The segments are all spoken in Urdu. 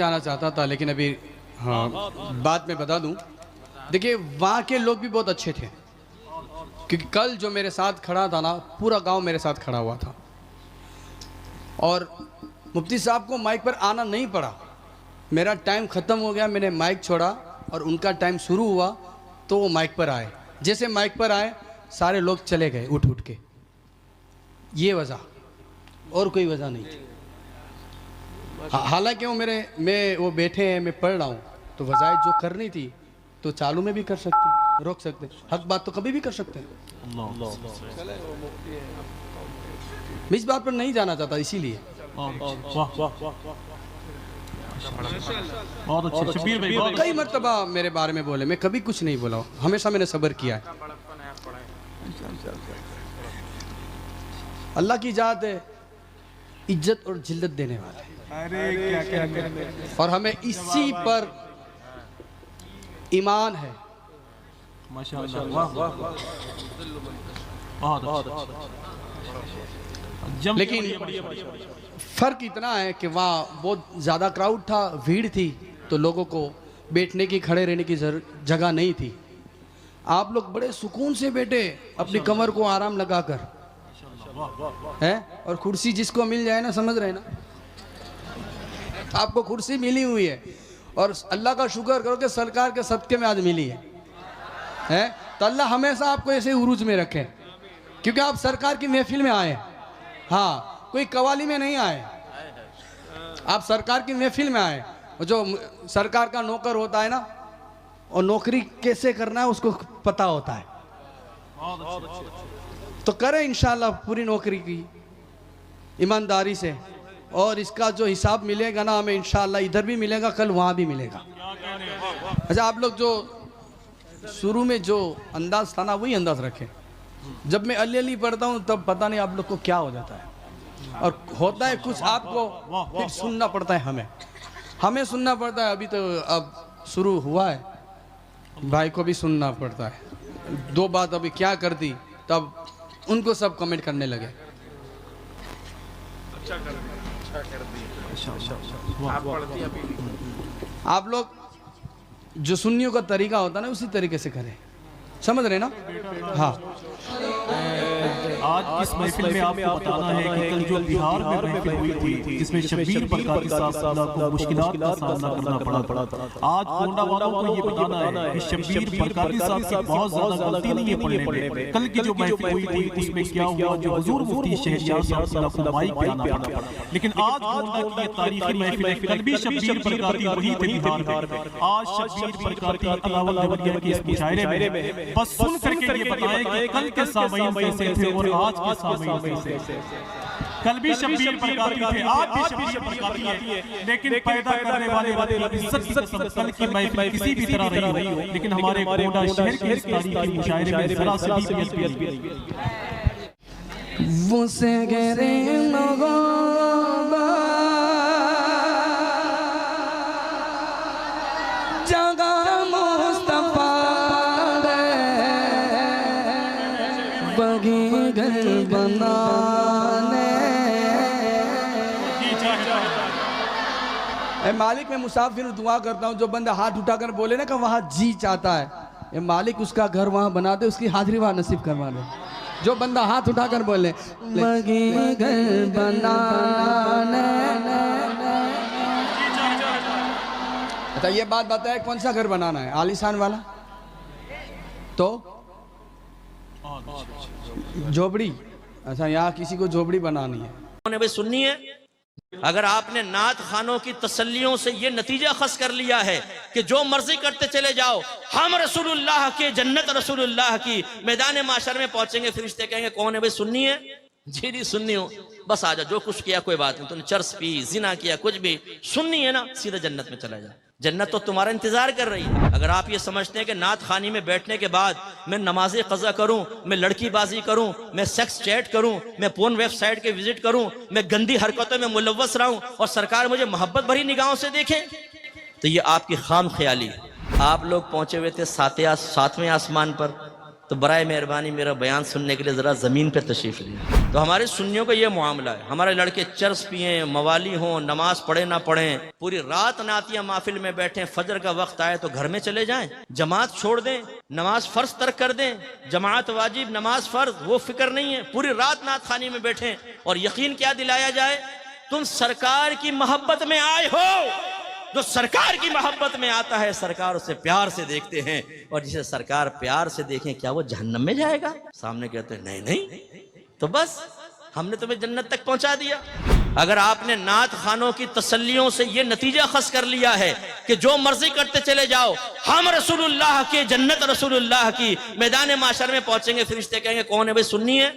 جانا چاہتا تھا لیکن ابھی بعد میں بتا دوں. دیکھیے وہاں کے لوگ بھی بہت اچھے تھے کیونکہ کل جو میرے ساتھ کھڑا تھا نا پورا گاؤں میرے ساتھ کھڑا ہوا تھا اور مفتی صاحب کو مائک پر آنا نہیں پڑا. میرا ٹائم ختم ہو گیا, میں نے مائک چھوڑا اور ان کا ٹائم شروع ہوا تو وہ مائک پر آئے. جیسے مائک پر آئے سارے لوگ چلے گئے اٹھ کے. یہ وجہ اور کوئی وجہ نہیں تھی. حالانکہ وہ بیٹھے ہیں, میں پڑھ رہا ہوں تو وظائف جو کرنی تھی تو چالو میں بھی کر سکتے ہیں, روک سکتے ہیں. حق بات تو کبھی بھی کر سکتے ہیں. میں اس بات پر نہیں جانا چاہتا اسی لیے. کئی مرتبہ میرے بارے میں بولے, میں کبھی کچھ نہیں بولا ہوں, ہمیشہ میں نے صبر کیا ہے. اللہ کی ذات ہے عزت اور ذلت دینے والا ہے اور ہمیں اسی پر ایمان ہے. لیکن فرق اتنا ہے کہ وہاں بہت زیادہ کراؤڈ تھا, بھیڑ تھی, تو لوگوں کو بیٹھنے کی کھڑے رہنے کی جگہ نہیں تھی. آپ لوگ بڑے سکون سے بیٹھے اپنی کمر کو آرام لگا کر ہے, اور کرسی جس کو مل جائے نا, سمجھ رہے نا, آپ کو کرسی ملی ہوئی ہے اور اللہ کا شکر کرو کہ سرکار کے صدقے میں آج ملی ہے. تو اللہ ہمیشہ آپ کو ایسے عروج میں رکھے کیونکہ آپ سرکار کی محفل میں آئے. ہاں, کوئی قوالی میں نہیں آئے, آپ سرکار کی محفل میں آئے. جو سرکار کا نوکر ہوتا ہے نا, اور نوکری کیسے کرنا ہے اس کو پتا ہوتا ہے, تو کریں انشاءاللہ پوری نوکری کی ایمانداری سے, اور اس کا جو حساب ملے گا نا ہمیں انشاءاللہ ادھر بھی ملے گا, کل وہاں بھی ملے گا. اچھا, آپ لوگ جو شروع میں جو انداز تھا نا وہی انداز رکھیں. جب میں علی پڑھتا ہوں تب پتہ نہیں آپ لوگ کو کیا ہو جاتا ہے, اور ہوتا ہے کچھ آپ کو پھر سننا پڑتا ہے, ہمیں سننا پڑتا ہے. ابھی تو اب شروع ہوا ہے, بھائی کو بھی سننا پڑتا ہے. دو بات ابھی کیا کر دی تب ان کو سب کمنٹ کرنے لگے. آپ لوگ جو سنیوں کا طریقہ ہوتا ہے نا اسی طریقے سے کریں, سمجھ رہے نا. ہاں, آج اس محفل میں آپ کو بتانا ہے کہ کل جو بہار میں محفل ہوئی تھی جس میں شبیر برکاتی صاحب کو مشکلات کا سامنا کرنا پڑا تھا, آج گونڈا والوں کو یہ بتانا ہے کہ شبیر برکاتی صاحب کی بہت زیادہ غلطی نہیں ہے پڑھنے میں. کل کی جو محفل ہوئی تھی اس میں کیا ہوا, جو حضور مفتی شہریار صاحب کو مائک پہ آنا پڑا, لیکن آج گونڈا کی یہ تاریخی محفل ہے. کل بھی شبیر برکاتی وہی تھے بہار میں, آج شبیر برکاتی علاوہ الدولیا کے اس مشاعرے میں. بس سن کر کے یہ بتائیں کہ کل کے سامعین کیسے تھے اور آج کے سامعین کیسے. کل بھی شبیر برکاتی تھے, آج بھی شبیر برکاتی ہے, لیکن پیدا کرنے والے عزت کی قسم کل کی محفل کسی بھی طرح رہی ہو, لیکن ہمارے گونڈا شہر کے اس تاریخی مشاعرے میں ذرا سے بھی پیش نہیں. وہ سے گرے مغابہ جگہ مصطفیٰ بگی گھر بنانے. اے مالک, میں مسافر دعا کرتا ہوں جو بندہ ہاتھ اٹھا کر بولے نا کہ وہاں جی چاہتا ہے, اے مالک اس کا گھر وہاں بنا دے, اس کی حاضری وہاں نصیب کروا دے. جو بندہ ہاتھ اٹھا کر بولے بگی گھر بنانے. اچھا, یہ بات بتائے کون سا گھر بنانا ہے, عالیشان والا تو جھوپڑی؟ اچھا, یہاں کسی کو جھوپڑی بنانی ہے. سننی ہے. اگر آپ نے نعت خانوں کی تسلیوں سے یہ نتیجہ خاص کر لیا ہے کہ جو مرضی کرتے چلے جاؤ, ہم رسول اللہ کی جنت رسول اللہ کی, میدان معاشر میں پہنچیں گے, فرشتے کہیں گے کون ہے بھئی, سننی ہے؟ جی سننی ہوں, بس آجا, جو کچھ کیا کوئی بات نہیں, تم نے چرس پی, زنا کیا, کچھ بھی سننی ہے نا, سیدھا جنت میں چلا جا. جنت تو تمہارا انتظار کر رہی ہے. اگر آپ یہ سمجھتے ہیں کہ نعت خانی میں بیٹھنے کے بعد میں نماز قضا کروں, میں لڑکی بازی کروں, میں سیکس چیٹ کروں, میں پورن ویب سائٹ کے وزٹ کروں, میں گندی حرکتوں میں ملوث رہوں اور سرکار مجھے محبت بھری نگاہوں سے دیکھیں, تو یہ آپ کی خام خیالی ہے. آپ لوگ پہنچے ہوئے تھے 7ویں آسمان پر, تو برائے مہربانی میرا بیان سننے کے لیے ذرا زمین پہ تشریف لیں۔ تو ہمارے سنیوں کا یہ معاملہ ہے، ہمارے لڑکے چرس پئیں، موالی ہوں، نماز پڑھیں نہ پڑھیں، پوری رات نعتیہ محفل میں بیٹھیں، فجر کا وقت آئے تو گھر میں چلے جائیں، جماعت چھوڑ دیں، نماز فرض ترک کر دیں، جماعت واجب نماز فرض وہ فکر نہیں ہے، پوری رات نعت خوانی میں بیٹھیں اور یقین کیا دلایا جائے تم سرکار کی محبت میں آئے ہو۔ جو سرکار کی محبت میں آتا ہے سرکار اسے پیار سے دیکھتے ہیں، اور جسے سرکار پیار سے دیکھیں کیا وہ جہنم میں جائے گا؟ سامنے کہتے ہیں نہیں نہیں، تو بس ہم نے تمہیں جنت تک پہنچا دیا۔ اگر آپ نے نعت خوانوں کی تسلیوں سے یہ نتیجہ خاص کر لیا ہے کہ جو مرضی کرتے چلے جاؤ، ہم رسول اللہ کے، جنت رسول اللہ کی، میدان معاشر میں پہنچیں گے، فرشتے کہیں گے کون ہے بھائی؟ سنی ہے؟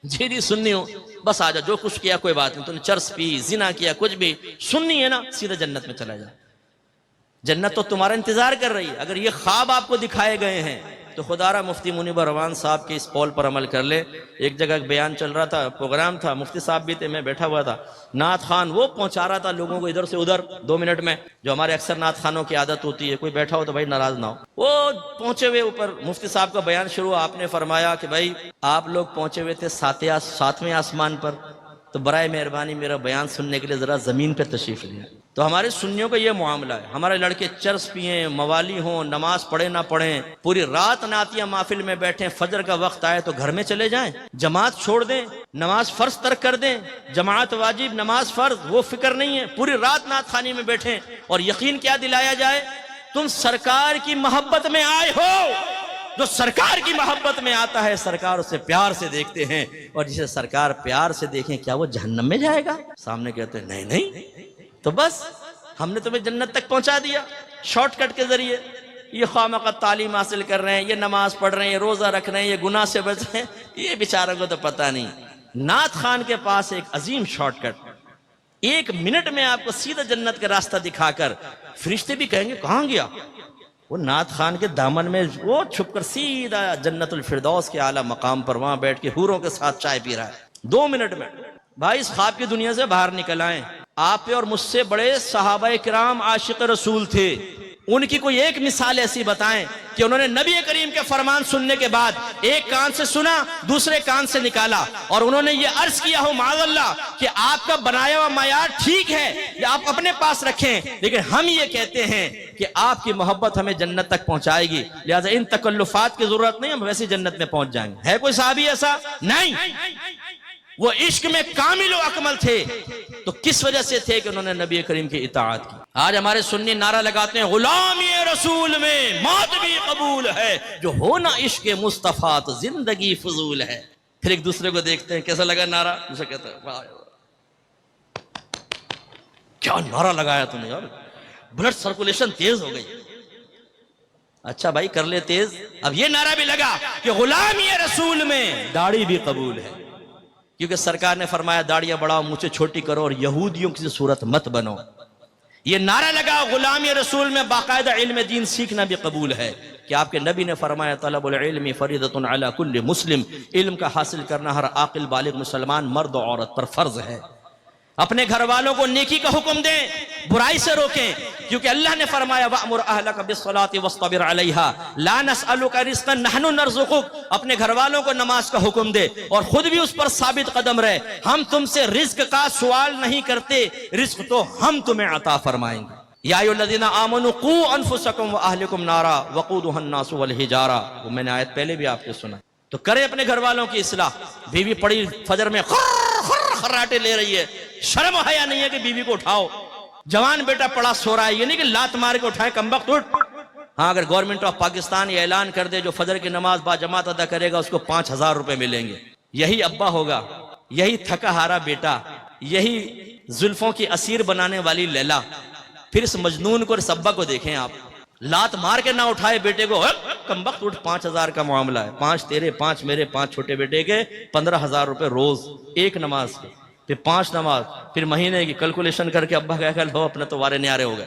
جی جی سنی ہوں، بس آ جا، جو کچھ کیا کوئی بات نہیں، تو نے چرس پی، زنا کیا، کچھ بھی سنی ہے نا، سیدھا جنت میں چلا جا۔ جنت تو تمہارا انتظار کر رہی ہے۔ اگر یہ خواب آپ کو دکھائے گئے ہیں تو خدا را مفتی منیب روان صاحب کے اس قول پر عمل کر لے۔ ایک جگہ ایک بیان چل رہا تھا، پروگرام تھا، مفتی صاحب بھی تھے، میں بیٹھا ہوا تھا، نعت خوان وہ پہنچا رہا تھا لوگوں کو ادھر سے ادھر 2 منٹ میں، جو ہمارے اکثر نعت خوانوں کی عادت ہوتی ہے، کوئی بیٹھا ہو تو بھائی ناراض نہ ہو۔ وہ پہنچے ہوئے اوپر مفتی صاحب کا بیان شروع ہوا، آپ نے فرمایا کہ بھائی آپ لوگ پہنچے ہوئے تھے 7ویں آسمان پر، تو برائے مہربانی میرا بیان سننے کے لیے ذرا زمین پہ تشریف لیں۔ تو ہمارے سنیوں کا یہ معاملہ ہے، ہمارے لڑکے چرس پئیں، موالی ہوں، نماز پڑھیں نہ پڑھیں، پوری رات نعتیہ محفل میں بیٹھیں، فجر کا وقت آئے تو گھر میں چلے جائیں، جماعت چھوڑ دیں، نماز فرض ترک کر دیں، جماعت واجب نماز فرض وہ فکر نہیں ہے، پوری رات نعت خوانی میں بیٹھیں اور یقین کیا دلایا جائے تم سرکار کی محبت میں آئے ہو۔ جو سرکار کی محبت میں آتا ہے سرکار اسے پیار سے دیکھتے ہیں، اور جسے سرکار پیار سے دیکھیں کیا وہ جہنم میں جائے گا؟ سامنے کہتے ہیں نہیں نہیں، تو بس ہم نے تمہیں جنت تک پہنچا دیا شارٹ کٹ کے ذریعے۔ یہ خواہ تعلیم حاصل کر رہے ہیں، یہ نماز پڑھ رہے ہیں، یہ روزہ رکھ رہے ہیں، یہ گناہ سے بچ رہے ہیں، یہ بیچاروں کو تو پتہ نہیں۔ نعت خان کے پاس ایک عظیم شارٹ کٹ، 1 منٹ میں آپ کو سیدھا جنت کا راستہ دکھا کر فرشتے بھی کہیں گے کہاں گیا؟ وہ نعت خان کے دامن میں وہ چھپ کر سیدھا جنت الفردوس کے اعلیٰ مقام پر وہاں بیٹھ کے حوروں کے ساتھ چائے پی رہا ہے 2 منٹ میں۔ بھائی اس خواب کی دنیا سے باہر نکل آئیں۔ آپ پہ اور مجھ سے بڑے صحابہ کرام عاشق رسول تھے، ان کی کوئی ایک مثال ایسی بتائیں کہ انہوں نے نبی کریم کے فرمان سننے کے بعد ایک کان سے سنا، دوسرے کان سے نکالا، اور انہوں نے یہ عرض کیا ہو معاذ اللہ کہ آپ کا بنایا ہوا معیار ٹھیک ہے، یہ آپ اپنے پاس رکھیں، لیکن ہم یہ کہتے ہیں کہ آپ کی محبت ہمیں جنت تک پہنچائے گی، لہذا ان تکلفات کی ضرورت نہیں، ہم ویسی جنت میں پہنچ جائیں گے۔ ہے کوئی صحابی ایسا؟ نہیں۔ وہ عشق میں کامل و اکمل تھے، تو کس وجہ سے تھے کہ انہوں نے نبی کریم کی اطاعت کی۔ آج ہمارے سنی نعرہ لگاتے ہیں غلامی رسول میں موت بھی قبول ہے، جو ہونا عشق مصطفیٰ تو زندگی فضول ہے۔ پھر ایک دوسرے کو دیکھتے ہیں کیسا لگا نعرہ، دوسرے کہتا ہے واہ کیا نعرہ لگایا تم نے یار، بلڈ سرکولیشن تیز ہو گئی۔ اچھا بھائی کر لے تیز، اب یہ نعرہ بھی لگا کہ غلامی رسول میں داڑھی بھی قبول ہے، کیونکہ سرکار نے فرمایا داڑیاں بڑھاؤ، مجھے چھوٹی کرو، اور یہودیوں کی صورت مت بنو۔ یہ نعرہ لگا غلامی رسول میں باقاعدہ علم دین سیکھنا بھی قبول ہے، کہ آپ کے نبی نے فرمایا طلب العلم فریضۃ علی کل مسلم، علم کا حاصل کرنا ہر عاقل بالغ مسلمان مرد و عورت پر فرض ہے۔ اپنے گھر والوں کو نیکی کا حکم دیں، برائی سے روکیں، کیونکہ اللہ نے فرمایا وَأْمُرْ أَهْلَكَ بِالصَّلَاةِ وَاصْطَبِرْ عَلَيْهَا لَا نَسْأَلُكَ رِزْقًا نَحْنُ نَرْزُقُكَ۔ اپنے گھر والوں کو نماز کا حکم دے اور خود بھی اس پر ثابت قدم رہے، ہم تم سے رزق کا سوال نہیں کرتے، رزق تو ہم تمہیں عطا فرمائیں گے۔ یا ایھا الذین آمنوا قوا انفسکم واہلکم نارا وقودھا الناس والحجارہ، وہ میں نے آیت پہلے بھی آپ کو سنا۔ تو کریں اپنے گھر والوں کی اصلاح۔ بیوی پڑی فجر میں خراٹے لے رہی ہے، شرم و حیا نہیں ہے کہ بیوی کو اٹھاؤ۔ جوان بیٹا پڑا سو رہا ہے، یہ نہیں کہ لات مار کے اٹھائے کمبخت اٹھ۔ ہاں اگر گورنمنٹ آف پاکستان یہ اعلان کر دے جو فجر کی نماز با جماعت ادا کرے گا اس کو 5000 روپے ملیں گے، یہی ابا ہوگا، یہی تھکا ہارا بیٹا، یہی زلفوں کی اسیر بنانے والی لیلا۔ پھر اس مجنون کو اور اس ابا کو دیکھیں آپ، لات مار کے نہ اٹھائے بیٹے کو، کمبخت اٹھ، 5000 کا معاملہ ہے، 5 تیرے 5 میرے 5 چھوٹے بیٹے کے 15000 روپے روز ایک نماز کے، پھر 5 نماز، پھر مہینے کی کیلکولیشن کر کے ابا کہہ کر لو اپنے تو وارے نیارے ہو گئے۔